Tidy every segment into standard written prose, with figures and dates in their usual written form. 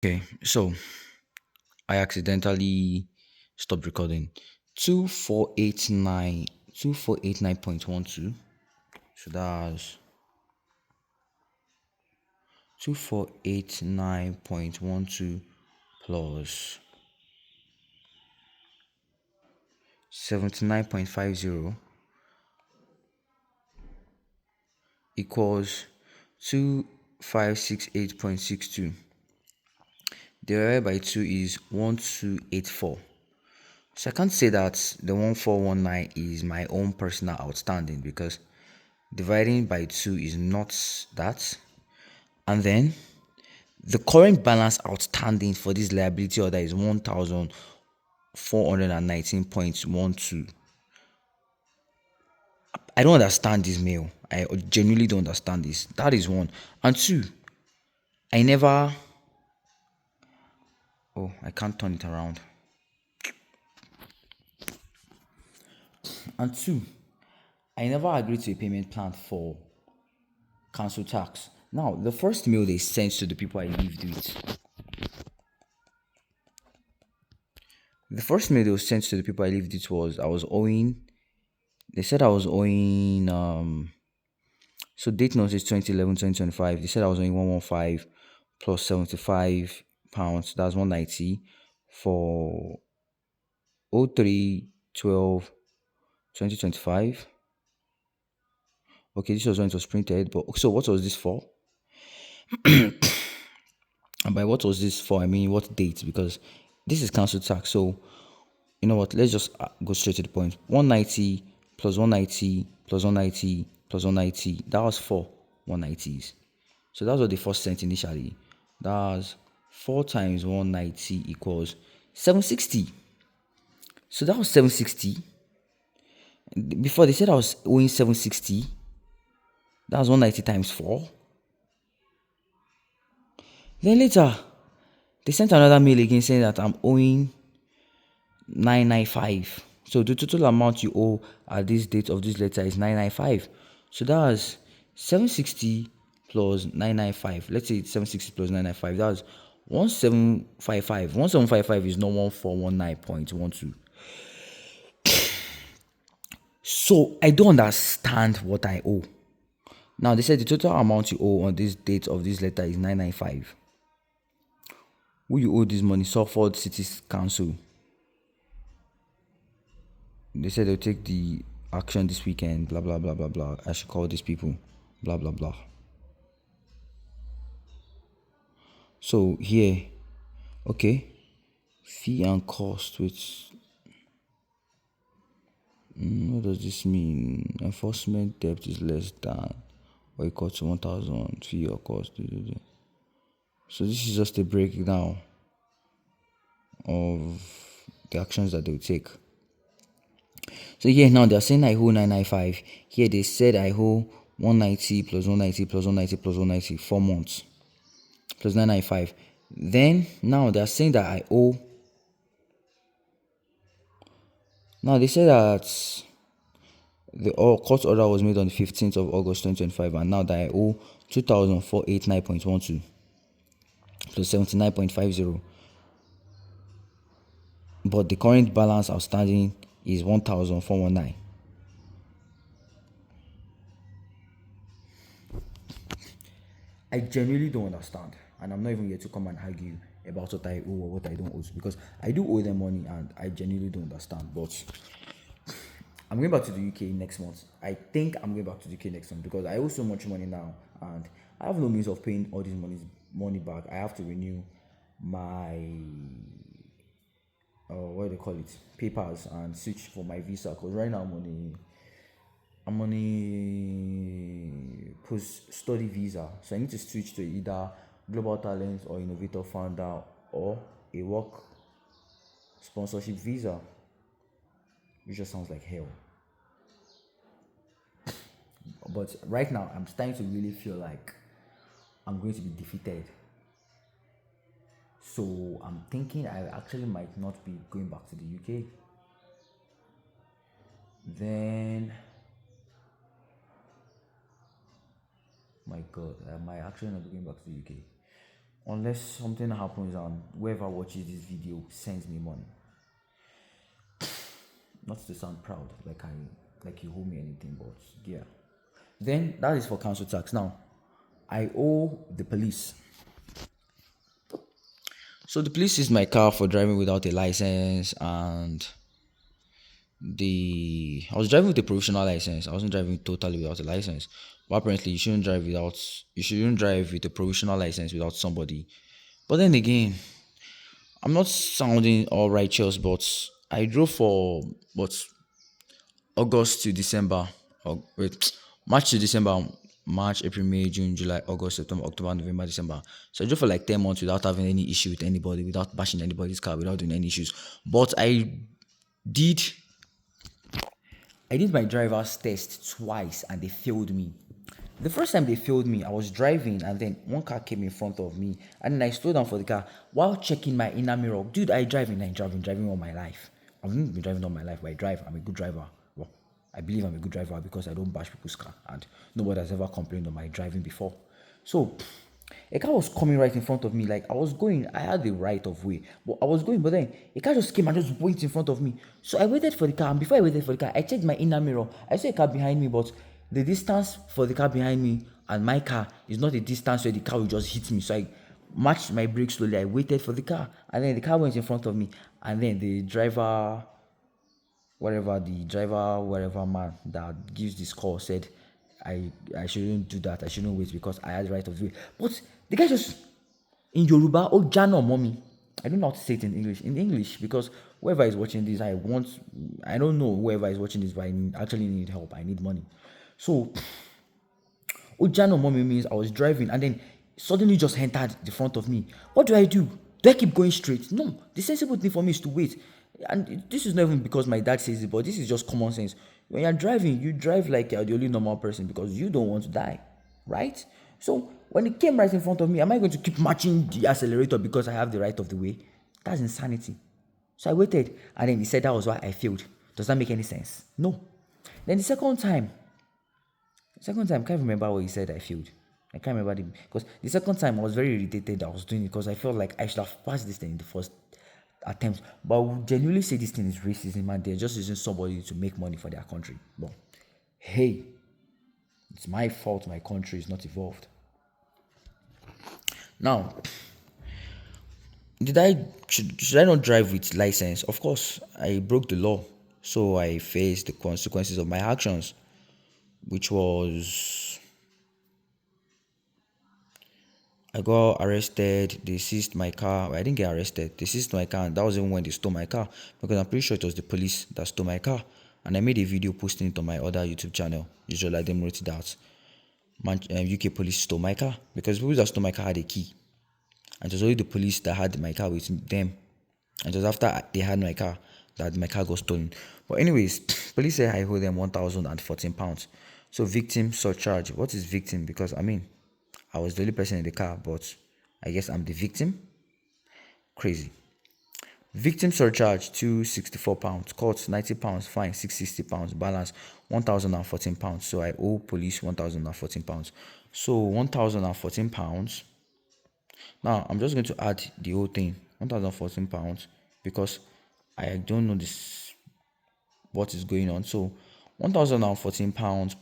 Okay, so I accidentally stopped recording. 2489 2489.12. So that's 2489.12 plus 79.50 equals 2568.62. Divided by 2 is 1284. So I can't say that the 1419 is my own personal outstanding because dividing by 2 is not that. And then the current balance outstanding for this liability order is 1419.12. I don't understand this mail. I genuinely don't understand this. That is one. And two, I never. Oh, I can't turn it around. And two, I never agreed to a payment plan for council tax. Now, the first mail they sent to the people I lived with, the first mail they sent to the people I lived with was I was owing. They said I was owing. So date notice 2011 2025. They said I was owing 115 plus £75. That's 190 for 03/12 2025. Okay, this was when it was printed. But so what was this for? And by what was this for, I mean what date? Because this is council tax. So you know what? Let's just go straight to the point. 190 plus 190 plus 190 plus 190. That was four 190s. So that's what they first sent initially. That's 4 times 190 equals 760. So that was 760. Before they said I was owing 760. That was 190 times 4. Then later, they sent another mail again saying that I'm owing 995. So the total amount you owe at this date of this letter is 995. So that's 760 plus 995. Let's say it's 760 plus 995. That's 1755. 1755 is not 1419.12. So I don't understand what I owe. Now they said the total amount you owe on this date of this letter is 995. Who you owe this money? Suffolk City Council. They said they'll take the action this weekend, blah blah blah blah blah. I should call these people, blah blah blah. So here, okay, fee and cost, which what does this mean? Enforcement debt is less than or equal to 1,000 fee or cost. So this is just a breakdown of the actions that they'll take. So here now they're saying I owe 995. Here they said I owe 190 plus 190 plus 190 plus 190, 4 months plus 995. Then now they're saying that I owe. Now they say that the court order was made on the 15th of August 2025, and now that I owe 2,489.12 plus 79.50. But the current balance outstanding is 1,419. I genuinely don't understand, and I'm not even here to come and argue about what I owe or what I don't owe, because I do owe them money and I genuinely don't understand. But I'm going back to the UK next month. I think I'm going back to the UK next month because I owe so much money now, and I have no means of paying all this money back. I have to renew my what do they call it, papers, and switch for my visa, because right now I'm on a post study visa, so I need to switch to either Global Talent or Innovator Founder or a work sponsorship visa, which just sounds like hell. But right now, I'm starting to really feel like I'm going to be defeated. So I'm thinking I actually might not be going back to the UK. Then, my God, I might actually not be going back to the UK. unless something happens and whoever watches this video sends me money. Not to sound proud, like you owe me anything, but yeah. Then that is for council tax. Now, I owe the police. So the police seized my car for driving without a license, and the I was driving with a provisional license. I wasn't driving totally without a license. But apparently, you shouldn't drive with a provisional license without somebody. But then again, I'm not sounding all righteous, but I drove for what August to December, or wait, March to December, March, April, May, June, July, August, September, October, November, December. So I drove for like 10 months without having any issue with anybody, without bashing anybody's car, without doing any issues. But did I did my driver's test twice and they failed me. The first time they failed me, I was driving and then one car came in front of me and then I slowed down for the car while checking my inner mirror. Dude, driving all my life. I've not been driving all my life, but I drive. I'm a good driver. Well, I believe I'm a good driver because I don't bash people's car and nobody has ever complained on my driving before. So a car was coming right in front of me. Like I was going, I had the right of way, but I was going, but then a car just came and just went in front of me. So I waited for the car, and before I waited for the car, I checked my inner mirror. I saw a car behind me, but the distance for the car behind me and my car is not a distance where the car will just hit me. So I matched my brakes slowly. I waited for the car, and then the car went in front of me, and then whatever man that gives this call said I shouldn't do that. I shouldn't wait because I had the right of way. But the guy just in Yoruba, oh Jano mommy. I don't know how to say it in English. In English, because whoever is watching this, I don't know whoever is watching this, but I actually need help. I need money. So Ojano mommy means I was driving and then suddenly just entered the front of me. What do? Do I keep going straight? No. The sensible thing for me is to wait. And this is not even because my dad says it, but this is just common sense. When you're driving, you drive like you're the only normal person because you don't want to die, right? So when it came right in front of me, am I going to keep matching the accelerator because I have the right of the way? That's insanity. So I waited, and then he said that was why I failed. Does that make any sense? No. Then the second time, I can't remember what he said I failed. I can't remember because the second time I was very irritated. I was doing it because I felt like I should have passed this thing in the first attempt. But I would genuinely say this thing is racism and they're just using somebody to make money for their country. But hey, it's my fault my country is not evolved. Now, should I not drive with license? Of course, I broke the law, so I faced the consequences of my actions, which was I got arrested. They seized my car. Well, I didn't get arrested. They seized my car, and that was even when they stole my car because I'm pretty sure it was the police that stole my car. And I made a video posting it on my other YouTube channel. Usually, I them wrote it out. UK police stole my car because people that stole my car had a key, and it was only the police that had my car with them. And it was after they had my car that my car got stolen. But anyways, police said I owe them £1,014. So victim surcharge. What is victim? Because I mean, I was the only person in the car, but I guess I'm the victim. Crazy. Victim surcharge £264, court £90, fine £660, balance £1,014. So I owe police £1,014. So £1,014. Now I'm just going to add the whole thing, £1,014, because I don't know this what is going on. So £1,014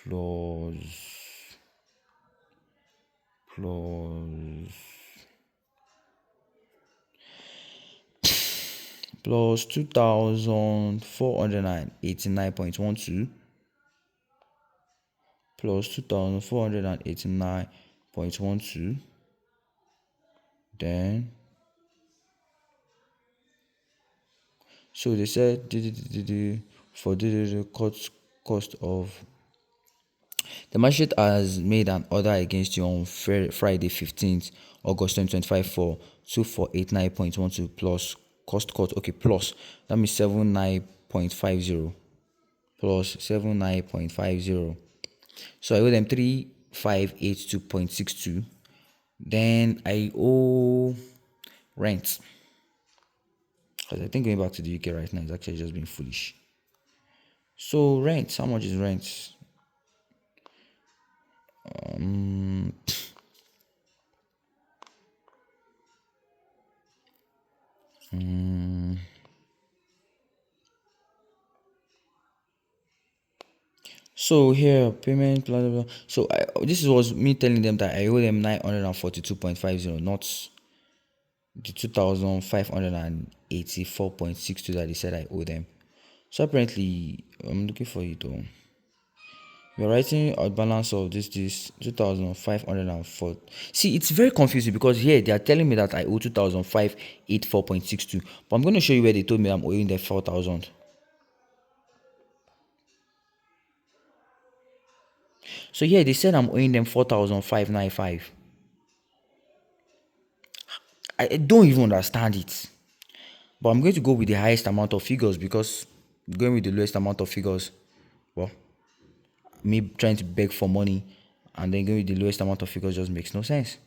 plus plus 2,489.12 plus 2,489.12, then so they said for the cost of the magistrate has made an order against you on Friday 15th August 2025 for 2,489.12 plus cost cut. Okay, plus that means 79.50 plus 79.50. So I owe them 3,582.62. Then I owe rent. Because I think going back to the UK right now is actually just being foolish. So rent, how much is rent? Um, so here payment blah, blah, blah. So this was me telling them that I owe them 942.50, not the 2,584.62 that they said I owe them. So apparently I'm looking for it though. You're writing a balance of this 2,504. See, it's very confusing because here they are telling me that I owe 2,584.62, but I'm going to show you where they told me I'm owing them 4,000. So here they said I'm owing them 4,595. I don't even understand it. But I'm going to go with the highest amount of figures because going with the lowest amount of figures, well, me trying to beg for money and then going with the lowest amount of figures just makes no sense.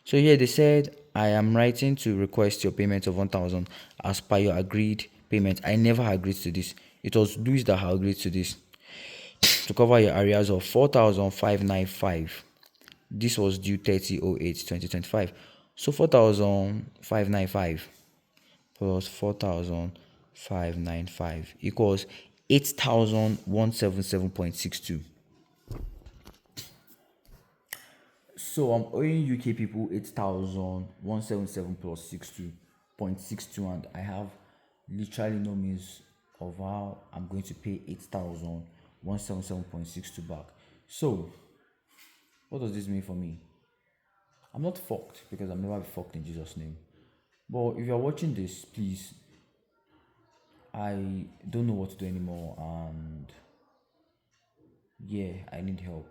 So here they said, I am writing to request your payment of 1,000 as per your agreed payment. I never agreed to this. It was Louis that had agreed to this. To cover your arrears of 4,595. This was due 30/08/2025. So 4,595 plus 4,595 equals 8,177.62. So I'm owing UK people 8,177 plus 62.62, and I have literally no means of how I'm going to pay 8,177.62 back. So what does this mean for me? I'm not fucked because I'm never fucked in Jesus' name. But if you're watching this, please, I don't know what to do anymore, and yeah, I need help.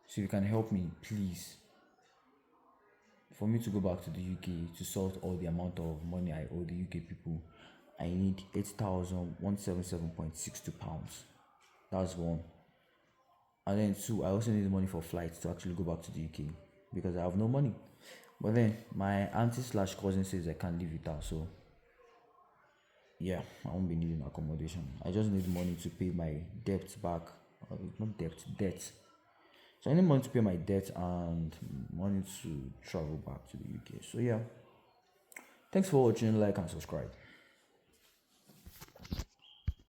So if you can help me, please, for me to go back to the UK to sort all the amount of money I owe the UK people, I need 8,177.62 pounds. That's one. And then two, I also need money for flights to actually go back to the UK because I have no money. But then my auntie slash cousin says I can't live with her, so yeah, I won't be needing accommodation. I just need money to pay my debt back. Not debt. So I need money to pay my debt and money to travel back to the UK. So yeah, thanks for watching. Like and subscribe.